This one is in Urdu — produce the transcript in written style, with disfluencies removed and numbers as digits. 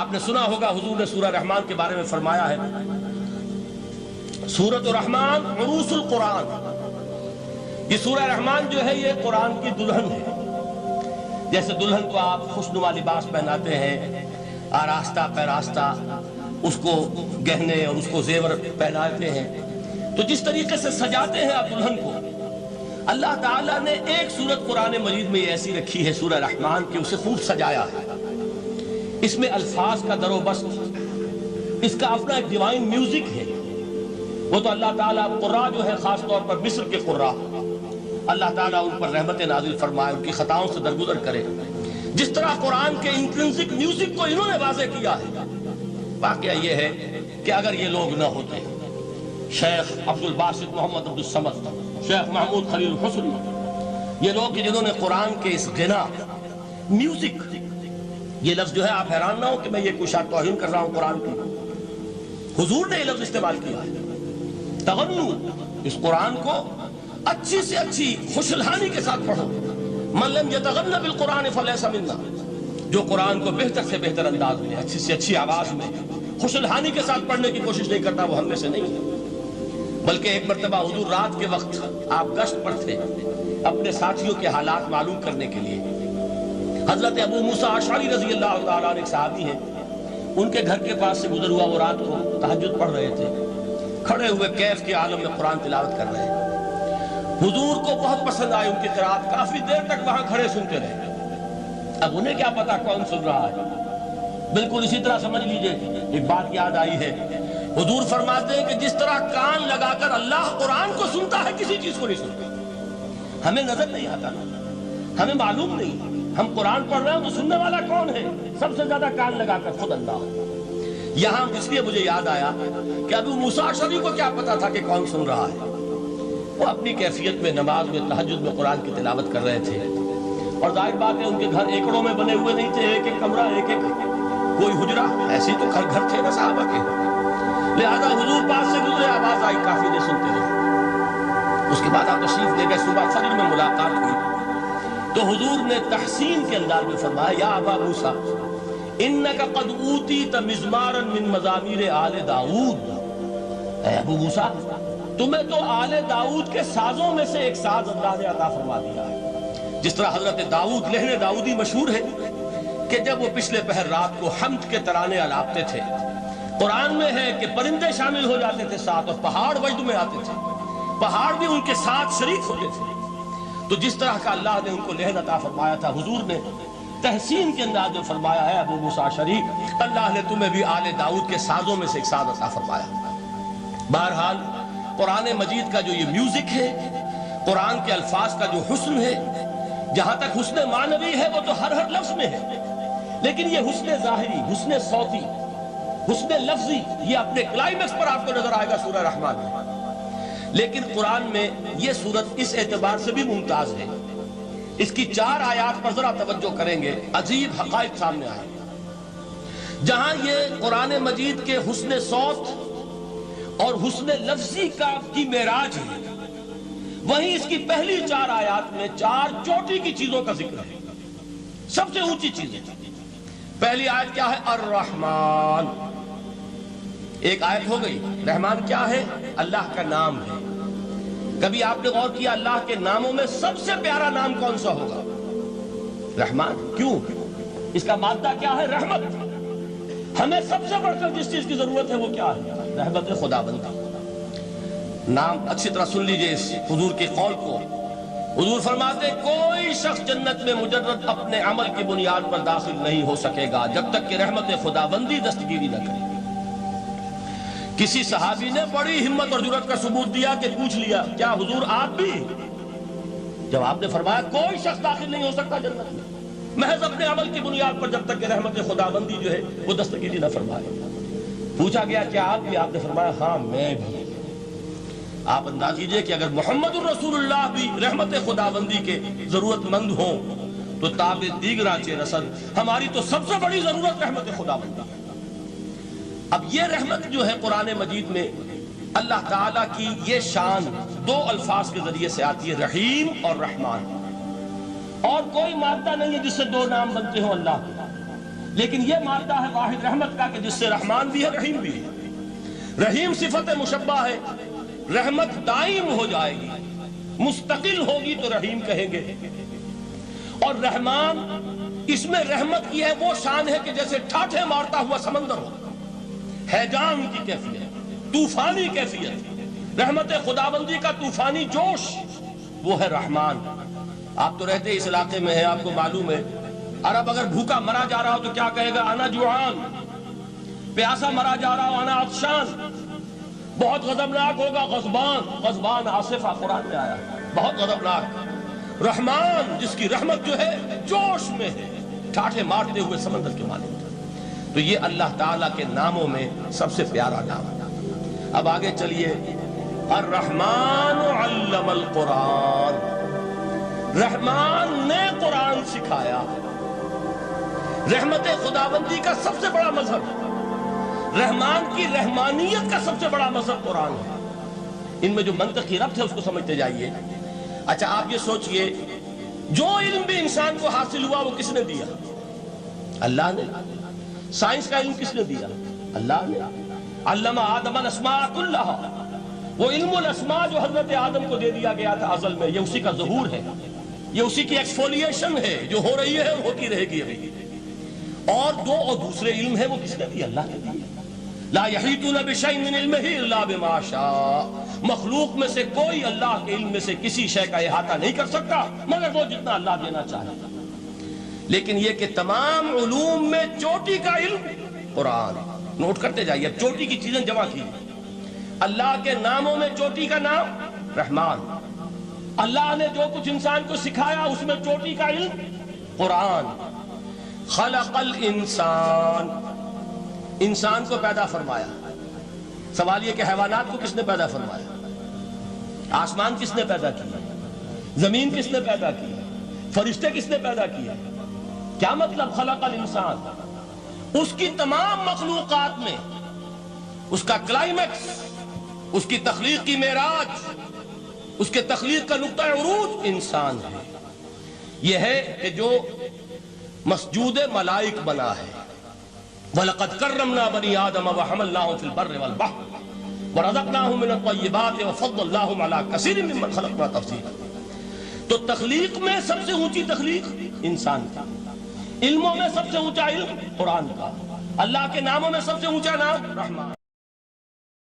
آپ نے سنا ہوگا حضور نے سورہ رحمان کے بارے میں فرمایا ہے، سورۃ الرحمان عروس القرآن، یہ سورہ رحمان جو ہے یہ قرآن کی دلہن ہے۔ جیسے دلہن کو آپ خوشنما لباس پہناتے ہیں، آراستہ پیراستہ اس کو گہنے اور اس کو زیور پہناتے ہیں، تو جس طریقے سے سجاتے ہیں آپ دلہن کو، اللہ تعالیٰ نے ایک سورت قرآن مجید میں ایسی رکھی ہے سورہ رحمان کی، اسے خوب سجایا ہے۔ اس میں الفاظ کا در و بست، اس کا اپنا ایک ڈیوائن میوزک ہے۔ وہ تو اللہ تعالیٰ قراء جو ہے خاص طور پر مصر کے قراء، اللہ تعالیٰ ان پر رحمت نازل فرمائے، ان کی خطاؤں سے درگزر کرے۔ جس طرح قرآن کے انٹرنسک میوزک کو انہوں نے واضح کیا ہے، واقعہ یہ ہے کہ اگر یہ لوگ نہ ہوتے، شیخ عبد الباسط محمد عبد الصمد، شیخ محمود خلیل الحسنی، یہ لوگ جنہوں نے قرآن کے اس غنا میوزک، یہ لفظ جو ہے آپ حیران نہ ہو کہ میں یہ کوئی شاید توہین کر رہا ہوں قرآن کی، حضور نے یہ لفظ استعمال کیا ہے، تغنو، اس قرآن کو اچھی سے اچھی خوشلہانی کے ساتھ پڑھو۔ من لم یتغن بالقرآن فلیس منا، جو قرآن کو بہتر سے بہتر انداز میں، اچھی سے اچھی آواز میں، خوشلہانی کے ساتھ پڑھنے کی کوشش نہیں کرتا، وہ ہم میں سے نہیں ہے۔ بلکہ ایک مرتبہ حضور رات کے وقت آپ گشت پر تھے اپنے ساتھیوں کے حالات معلوم کرنے کے لیے۔ حضرت ابو موسیٰ اشعری رضی اللہ تعالیٰ عنہ ایک صحابی ہیں، ان کے گھر کے پاس سے گزر ہوا، وہ رات کو تہجد پڑھ رہے تھے، کھڑے ہوئے کیف کے عالم میں قرآن تلاوت کر رہے ہیں۔ حضور کو بہت پسند آئی ان کی قرات، کافی دیر تک وہاں کھڑے سنتے رہے۔ اب انہیں کیا پتا کون سن رہا ہے، بالکل اسی طرح سمجھ لیجئے ایک بات یاد آئی ہے، حضور فرماتے ہیں کہ جس طرح کان لگا کر اللہ قرآن کو سنتا ہے کسی چیز کو نہیں سنتا، ہمیں نظر نہیں آتا، ہمیں معلوم نہیں، ہم قرآن پڑھ رہے ہیں تو سننے والا کون ہے؟ سب سے زیادہ کان لگا کر خود اللہ۔ یہاں اس لیے مجھے یاد آیا کہ ابو موسیٰ اشعری کو کیا پتا تھا کہ کون سن رہا ہے، وہ اپنی کیفیت میں نماز میں تہجد میں قرآن کی تلاوت کر رہے تھے، اور ظاہر بات ہے ان کے گھر ایکڑوں میں بنے ہوئے نہیں تھے، ایک ایک کمرہ، ایک ایک کوئی حجرہ، ایسے تو گھر تھے نا صحابہ کے، لہذا حضور پاس سے گزرے، آواز آئی، کافی دیر سنتے رہے۔ اس کے بعد آپ تشریف لے گئے، صبح فجر میں ملاقات ہوئی تو حضور نے تحسین کے انداز میں فرمایا، یا ابا موسیٰ انک قد اوتیت مزمارا من مزامیر آل داؤد، اے ابو موسیٰ تمہیں تو آل داؤد کے سازوں میں سے ایک ساز اللہ نے عطا فرما دیا ہے۔ جس طرح حضرت داؤد، لحن داؤدی مشہور ہے کہ جب وہ پچھلے پہر رات کو حمد کے ترانے الاپتے تھے، قرآن میں ہے کہ پرندے شامل ہو جاتے تھے ساتھ، اور پہاڑ وجد میں آتے تھے، پہاڑ بھی ان کے ساتھ شریک ہوتے تھے۔ تو جس طرح کا اللہ نے ان کو لحن عطا فرمایا تھا، حضور نے تحسین کے انداز میں فرمایا ہے، ابو موسیٰ اشعری اللہ نے تمہیں بھی آل داؤد کے سازوں میں سے ایک ساز عطا فرمایا۔ بہرحال قرآن مجید کا جو یہ میوزک ہے، قرآن کے الفاظ کا جو حسن ہے، جہاں تک حسن معنوی ہے وہ تو ہر لفظ میں ہے، لیکن یہ حسن ظاہری، حسن صوتی، حسن لفظی، یہ اپنے کلائمیکس پر آپ کو نظر آئے گا سورہ رحمان میں۔ لیکن قرآن میں یہ سورت اس اعتبار سے بھی ممتاز ہے، اس کی 4 آیات پر ذرا توجہ کریں گے، عجیب حقائق سامنے آئے۔ جہاں یہ قرآن مجید کے حسن صوت اور حسن لفظی کی معراج ہے، وہیں اس کی پہلی 4 آیات میں 4 چوٹی کی چیزوں کا ذکر ہے، سب سے اونچی چیزیں۔ پہلی آیت کیا ہے؟ الرحمن، ایک آیت ہو گئی۔ رحمان کیا ہے؟ اللہ کا نام ہے۔ کبھی آپ نے غور کیا اللہ کے ناموں میں سب سے پیارا نام کون سا ہوگا؟ رحمان۔ کیوں؟ اس کا مادہ کیا ہے؟ رحمت۔ ہمیں سب سے بڑھ کر جس چیز کی ضرورت ہے وہ کیا ہے؟ رحمت خداوندی۔ نام اچھی طرح سن لیجئے اس حضور کے قول کو۔ حضور فرماتے کوئی شخص جنت میں مجرد اپنے عمل کی بنیاد پر داخل نہیں ہو سکے گا جب تک کہ رحمت خداوندی دستگیری نہ کرے۔ کسی صحابی نے بڑی ہمت اور جرأت کا ثبوت دیا کہ پوچھ لیا کیا حضور آپ بھی؟ جب آپ نے فرمایا کوئی شخص داخل نہیں ہو سکتا جنت میں محض اپنے عمل کی بنیاد پر جب تک کہ رحمت خداوندی جو ہے وہ دستگیری نہ فرمائے۔ پوچھا گیا کیا آپ بھی؟ آپ نے فرمایا ہاں میں بھی۔ آپ انداز کیجئے کہ اگر محمد الرسول اللہ بھی رحمت خداوندی کے ضرورت مند ہوں تو تابع دیگراں چہ رسل، ہماری تو سب سے بڑی ضرورت رحمت خداوندی ہے۔ اب یہ رحمت جو ہے قرآن مجید میں اللہ تعالیٰ کی یہ شان 2 الفاظ کے ذریعے سے آتی ہے، رحیم اور رحمان۔ اور کوئی مادہ نہیں ہے جس سے 2 نام بنتے ہوں اللہ کے۔ لیکن یہ مادہ ہے واحد رحمت کا کہ جس سے رحمان بھی ہے رحیم بھی ہے۔ رحیم صفت مشبہ ہے، رحمت دائم ہو جائے گی، مستقل ہوگی تو رحیم کہیں گے، اور رحمان اس میں رحمت کی ہے وہ شان ہے کہ جیسے ٹھاٹھے مارتا ہوا سمندر ہو، ہیجان کی کیفیت، طوفانی کیفیت، رحمت خداوندی کا طوفانی جوش، وہ ہے رحمان۔ آپ تو رہتے اس علاقے میں ہیں، آپ کو معلوم ہے عرب اگر بھوکا مرا جا رہا ہو تو کیا کہے گا؟ انا جوعان۔ پیاسا مرا جا رہا ہو انا عطشان۔ بہت غضبناک ہوگا غضبان، غضبان آصفہ قرآن میں آیا، بہت غضبناک۔ رحمان جس کی رحمت جو ہے جوش میں ہے، ٹھاٹھے مارتے ہوئے سمندر کے مالک۔ تو یہ اللہ تعالیٰ کے ناموں میں سب سے پیارا نام ہے۔ اب آگے چلیے، الرحمن علم القرآن، رحمان نے قرآن سکھایا۔ رحمت خداوندی کا سب سے بڑا مظہر، رحمان کی رحمانیت کا سب سے بڑا مظہر قرآن ہے۔ ان میں جو منطقی ربط ہے اس کو سمجھتے جائیے۔ اچھا آپ یہ سوچئے، جو علم بھی انسان کو حاصل ہوا وہ کس نے دیا؟ اللہ نے۔ سائنس کا علم کس نے دیا؟ اللہ نے۔ علم آدم الاسماء کلھا، وہ علم الاسماء جو حضرت آدم کو دے دیا گیا تھا ازل میں، یہ اسی کا ظہور ہے، یہ اسی کی ایکسفولیشن ہے جو ہو رہی ہے اور ہوتی رہے گی ابھی۔ اور دوسرے علم ہے وہ کس نے دیا؟ اللہ نے دیا۔ لا یحیطون بشیء من علمہ الا بما شاء، مخلوق میں سے کوئی اللہ کے علم میں سے کسی شے کا احاطہ نہیں کر سکتا مگر وہ جتنا اللہ دینا چاہے۔ لیکن یہ کہ تمام علوم میں چوٹی کا علم قرآن، نوٹ کرتے جائیے، چوٹی کی چیزیں جمع کی۔ اللہ کے ناموں میں چوٹی کا نام رحمان، اللہ نے جو کچھ انسان کو سکھایا اس میں چوٹی کا علم قرآن۔ خلق الانسان، انسان کو پیدا فرمایا۔ سوال یہ کہ حیوانات کو کس نے پیدا فرمایا؟ آسمان کس نے پیدا کیا؟ زمین کس نے پیدا کی؟ فرشتے کس نے پیدا کیے؟ کیا مطلب خلق الانسان؟ اس کی تمام مخلوقات میں اس کا کلائمیکس، اس کی تخلیق کی معراج، اس کے تخلیق کا نقطہ عروج انسان ہے۔ یہ ہے کہ جو مسجود ملائک بنا ہے۔ وَلَقَدْ كَرَّمْنَا بَنِي آدَمَ وَحَمَلْنَاهُمْ فِي الْبَرِّ وَالْبَحْرِ وَرَزَقْنَاهُمْ مِنَ الطَّيِّبَاتِ وَفَضَّلْنَاهُمْ عَلَى كَثِيرٍ مِّمَّنْ خَلَقْنَا تَفْضِيلًا۔ تو تخلیق میں سب سے اونچی تخلیق انسان کا، علموں میں سب سے اونچا علم قرآن کا، اللہ کے ناموں میں سب سے اونچا نام رحمان۔